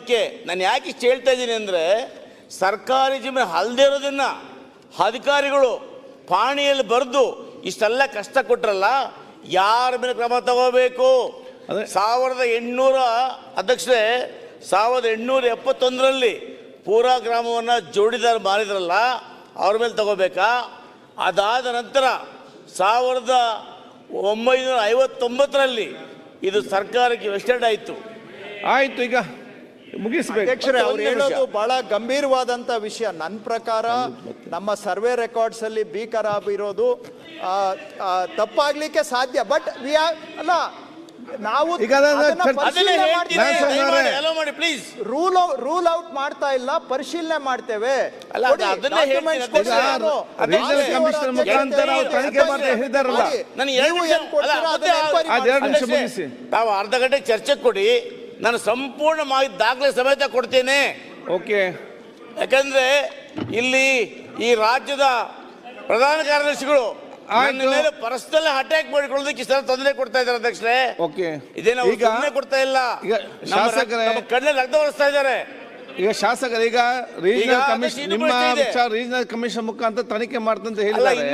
ಮಾಡೋದಕ್ಕೆ ನಾನು ಯಾಕೆ ಇಷ್ಟು ಹೇಳ್ತಾ ಇದ್ದೀನಿ ಅಂದರೆ, ಸರ್ಕಾರಿ ಜಮೀನು ಅಲ್ಲದೆ ಇರೋದನ್ನು ಅಧಿಕಾರಿಗಳು ಪಾಣಿಯಲ್ಲಿ ಬರೆದು ಇಷ್ಟೆಲ್ಲ ಕಷ್ಟ ಕೊಟ್ರಲ್ಲ, ಯಾರ ಮೇಲೆ ಕ್ರಮ ತಗೋಬೇಕು? 1800 ಅಧ್ಯಕ್ಷರೇ 1871ರಲ್ಲಿ ಪೂರಾ ಗ್ರಾಮವನ್ನು ಜೋಡಿದಾರ ಮಾರಿದ್ರಲ್ಲ, ಅವ್ರ ಮೇಲೆ ತಗೋಬೇಕಾ? ಅದಾದ ನಂತರ 1959ರಲ್ಲಿ ಇದು ಸರ್ಕಾರಕ್ಕೆ ವೆಸ್ಟೆಡ್ ಆಯಿತು. ಆಯ್ತು, ಈಗ ಮುಗಿಸ್ಬೇಕು. ಅಧ್ಯಕ್ಷರೇ, ಅವ್ರು ಹೇಳೋದು ಬಹಳ ಗಂಭೀರವಾದಂತ ವಿಷಯ. ನನ್ನ ಪ್ರಕಾರ ನಮ್ಮ ಸರ್ವೆ ರೆಕಾರ್ಡ್ಸ್ ಅಲ್ಲಿ ಬಿ ಖರಾಬ್ ಇರೋದು ತಪ್ಪಾಗ್ಲಿಕ್ಕೆ ಸಾಧ್ಯ. ಬಟ್ ಅಲ್ಲ, ನಾವು ರೂಲ್ ಔಟ್ ಮಾಡ್ತಾ ಇಲ್ಲ, ಪರಿಶೀಲನೆ ಮಾಡ್ತೇವೆ. ತಾವು ಅರ್ಧ ಗಂಟೆ ಚರ್ಚೆ ಕೊಡಿ, ನಾನು ಸಂಪೂರ್ಣ ಮಾಹಿತಿ ದಾಖಲೆ ಸಮೇತ ಕೊಡ್ತೇನೆ. ಓಕೆ. ಯಾಕಂದ್ರೆ ಇಲ್ಲಿ ಈ ರಾಜ್ಯದ ಪ್ರಧಾನ ಕಾರ್ಯದರ್ಶಿಗಳು ಮೇಲೆ ಪರ್ಸನಲ್ ಅಟ್ಯಾಕ್ ಮಾಡಿಕೊಳ್ಳೋದಕ್ಕೆ ಇಷ್ಟ ತೊಂದರೆ ಕೊಡ್ತಾ ಇದ್ದಾರೆ ಅಧ್ಯಕ್ಷರೇ. ಓಕೆ. ಇದೇನು ತೊಂದರೆ ಕೊಡ್ತಾ ಇಲ್ಲ, ಕಣ್ಣಲ್ಲಿ ರಕ್ತ ಬರಿಸ್ತಾ ಇದ್ದಾರೆ. ಈಗ ಶಾಸಕರು ಈಗ ರೀಜನಲ್ ಕಮಿಷನ್ ನಿಮ್ಮ ರೀಜನಲ್ ಕಮಿಷನ್ ಮುಖಾಂತರ ತನಿಖೆ ಮಾಡ್ತಂತ ಹೇಳಿದ್ದಾರೆ.